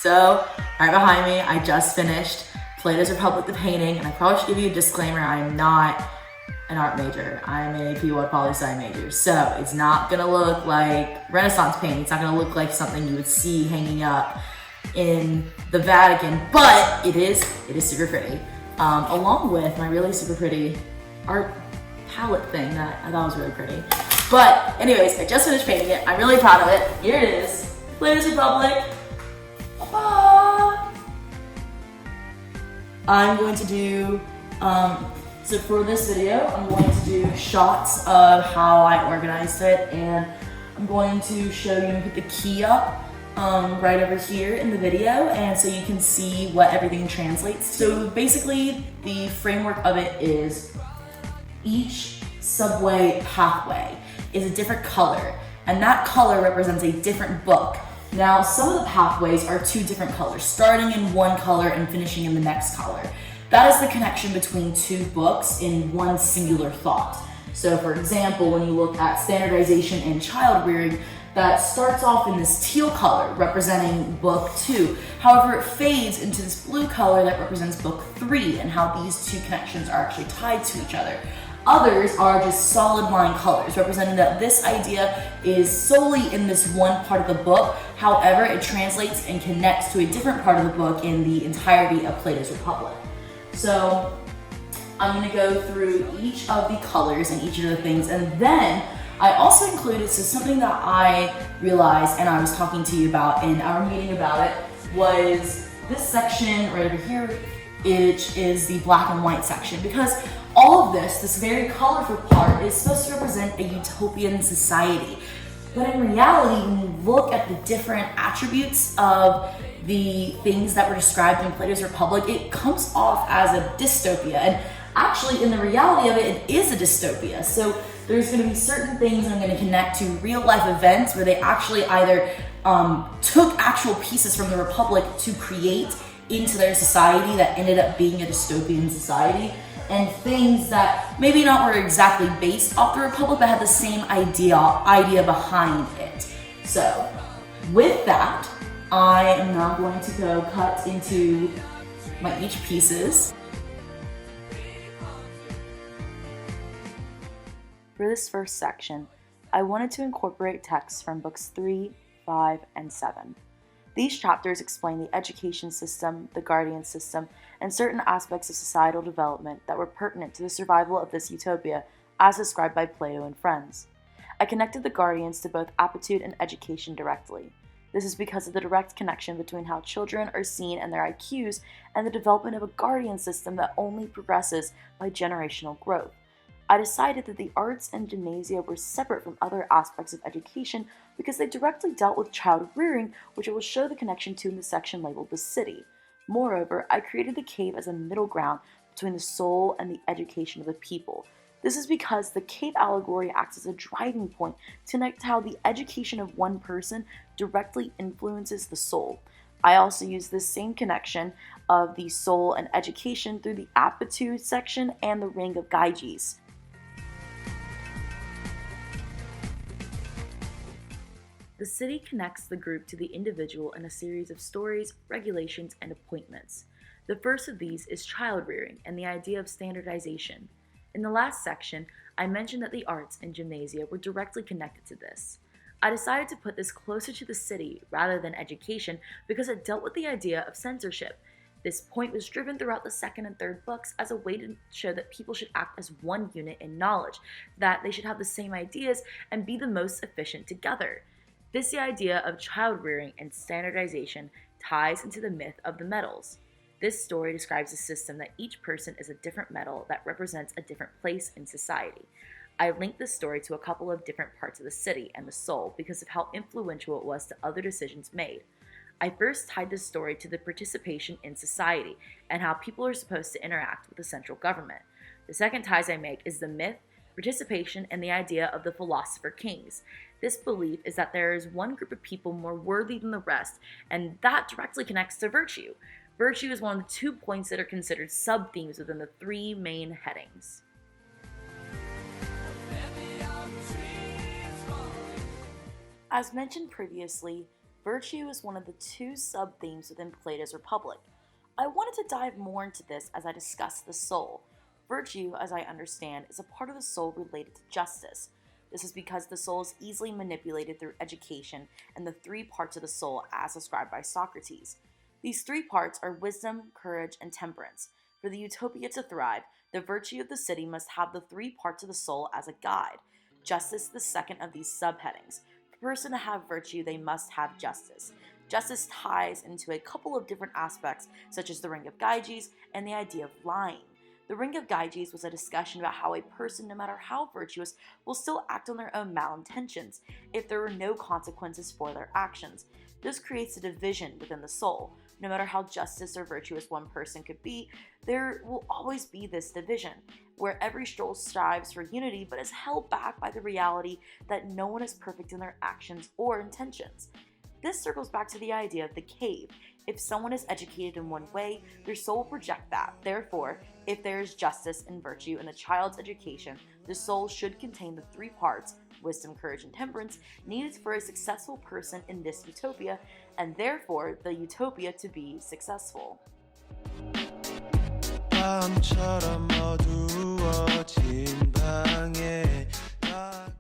So, right behind me, I just finished Plato's Republic, the painting, and I probably should give you a disclaimer, I am not an art major. I'm a PY poli-sci major. So, it's not gonna look like Renaissance painting. It's not gonna look like something you would see hanging up in the Vatican, but it is super pretty. Along with my really super pretty art palette thing that I thought was really pretty. But anyways, I just finished painting it. I'm really proud of it. Here it is, Plato's Republic. I'm going to do, so for this video, I'm going to do shots of how I organized it, and I'm going to show you and put the key up right over here in the video, and so you can see what everything translates. So basically, the framework of it is each subway pathway is a different color, and that color represents a different book. Now, some of the pathways are two different colors, starting in one color and finishing in the next color. That is the connection between two books in one singular thought. So for example, when you look at standardization and child rearing, that starts off in this teal color representing book 2. However, it fades into this blue color that represents book 3, and how these two connections are actually tied to each other. Others are just solid line colors, representing that this idea is solely in this one part of the book. However, it translates and connects to a different part of the book in the entirety of Plato's Republic. So I'm going to go through each of the colors and each of the things, and then I also included, so something that I realized and I was talking to you about in our meeting about it, was this section right over here, which is the black and white section, because all of this very colorful part is supposed to represent a utopian society. But in reality, when you look at the different attributes of the things that were described in Plato's Republic, it comes off as a dystopia. And actually, in the reality of it, it is a dystopia. So there's going to be certain things I'm going to connect to real life events where they actually either took actual pieces from the Republic to create into their society that ended up being a dystopian society, and things that maybe not were exactly based off the Republic, but had the same idea behind it. So with that, I am now going to go cut into my each pieces. For this first section, I wanted to incorporate texts from books 3, 5, and 7. These chapters explain the education system, the guardian system, and certain aspects of societal development that were pertinent to the survival of this utopia as described by Plato and friends. I connected the guardians to both aptitude and education directly. This is because of the direct connection between how children are seen and their IQs and the development of a guardian system that only progresses by generational growth. I decided that the arts and gymnasia were separate from other aspects of education because they directly dealt with child rearing, which I will show the connection to in the section labeled the city. Moreover, I created the cave as a middle ground between the soul and the education of the people. This is because the cave allegory acts as a driving point to connect how the education of one person directly influences the soul. I also use this same connection of the soul and education through the aptitude section and the ring of Gyges. The city connects the group to the individual in a series of stories, regulations, and appointments. The first of these is child rearing and the idea of standardization. In the last section, I mentioned that the arts and gymnasia were directly connected to this. I decided to put this closer to the city rather than education because it dealt with the idea of censorship. This point was driven throughout the second and third books as a way to show that people should act as one unit in knowledge, that they should have the same ideas and be the most efficient together. This idea of child rearing and standardization ties into the myth of the metals. This story describes a system that each person is a different metal that represents a different place in society. I linked this story to a couple of different parts of the city and the soul because of how influential it was to other decisions made. I first tied this story to the participation in society and how people are supposed to interact with the central government. The second ties I make is the myth, participation, and the idea of the philosopher kings. This belief is that there is one group of people more worthy than the rest, and that directly connects to virtue. Virtue is one of the 2 points that are considered sub-themes within the 3 main headings. As mentioned previously, virtue is one of the two sub-themes within Plato's Republic. I wanted to dive more into this as I discuss the soul. Virtue, as I understand, is a part of the soul related to justice. This is because the soul is easily manipulated through education and the three parts of the soul as described by Socrates. These three parts are wisdom, courage, and temperance. For the utopia to thrive, the virtue of the city must have the three parts of the soul as a guide. Justice is the second of these subheadings. For a person to have virtue, they must have justice. Justice ties into a couple of different aspects, such as the ring of Gyges and the idea of lying. The ring of Gyges was a discussion about how a person, no matter how virtuous, will still act on their own malintentions if there are no consequences for their actions. This creates a division within the soul. No matter how justice or virtuous one person could be, there will always be this division, where every soul strives for unity but is held back by the reality that no one is perfect in their actions or intentions. This circles back to the idea of the cave. If someone is educated in one way, their soul will project that. Therefore, if there is justice and virtue in the child's education, the soul should contain the three parts, wisdom, courage, and temperance, needed for a successful person in this utopia, and therefore the utopia to be successful.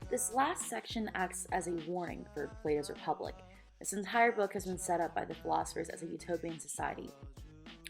This last section acts as a warning for Plato's Republic. This entire book has been set up by the philosophers as a utopian society.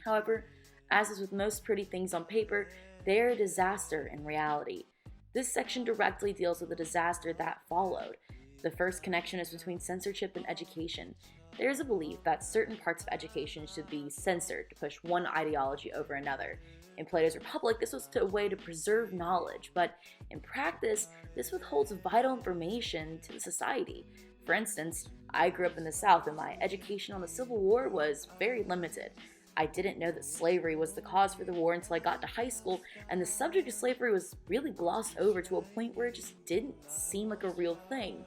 However, as is with most pretty things on paper, they are a disaster in reality. This section directly deals with the disaster that followed. The first connection is between censorship and education. There is a belief that certain parts of education should be censored to push one ideology over another. In Plato's Republic, this was a way to preserve knowledge, but in practice, this withholds vital information to the society. For instance, I grew up in the South and my education on the Civil War was very limited. I didn't know that slavery was the cause for the war until I got to high school, and the subject of slavery was really glossed over to a point where it just didn't seem like a real thing.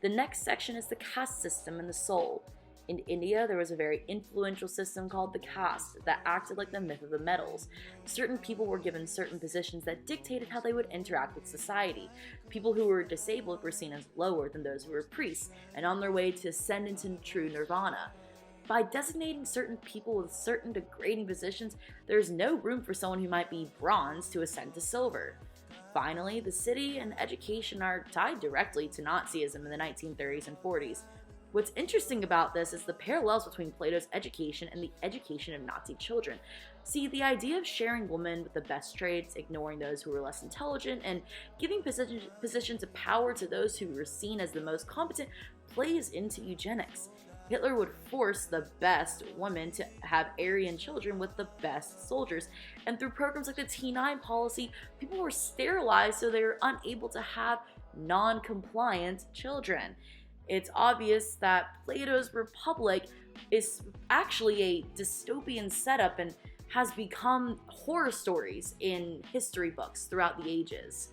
The next section is the caste system and the soul. In India, there was a very influential system called the caste that acted like the myth of the metals. Certain people were given certain positions that dictated how they would interact with society. People who were disabled were seen as lower than those who were priests and on their way to ascend into true nirvana. By designating certain people with certain degrading positions, there is no room for someone who might be bronze to ascend to silver. Finally, the city and education are tied directly to Nazism in the 1930s and 40s. What's interesting about this is the parallels between Plato's education and the education of Nazi children. See, the idea of sharing women with the best traits, ignoring those who were less intelligent, and giving positions of power to those who were seen as the most competent plays into eugenics. Hitler would force the best women to have Aryan children with the best soldiers, and through programs like the T9 policy, people were sterilized so they were unable to have non-compliant children. It's obvious that Plato's Republic is actually a dystopian setup and has become horror stories in history books throughout the ages.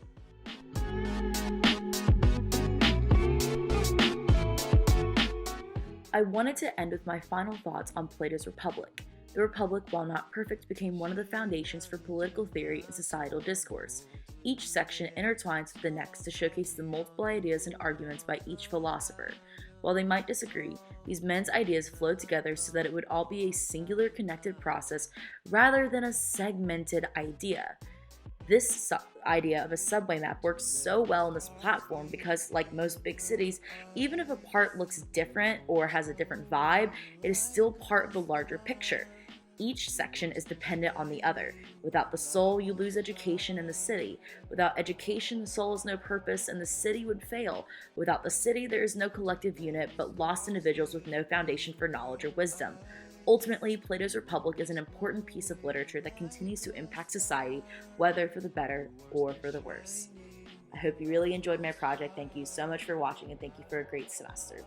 I wanted to end with my final thoughts on Plato's Republic. The Republic, while not perfect, became one of the foundations for political theory and societal discourse. Each section intertwines with the next to showcase the multiple ideas and arguments by each philosopher. While they might disagree, these men's ideas flowed together so that it would all be a singular connected process rather than a segmented idea. This idea of a subway map works so well in this platform because, like most big cities, even if a part looks different or has a different vibe, it is still part of the larger picture. Each section is dependent on the other. Without the soul, you lose education in the city. Without education, the soul has no purpose and the city would fail. Without the city, there is no collective unit, but lost individuals with no foundation for knowledge or wisdom. Ultimately, Plato's Republic is an important piece of literature that continues to impact society, whether for the better or for the worse. I hope you really enjoyed my project. Thank you so much for watching and thank you for a great semester.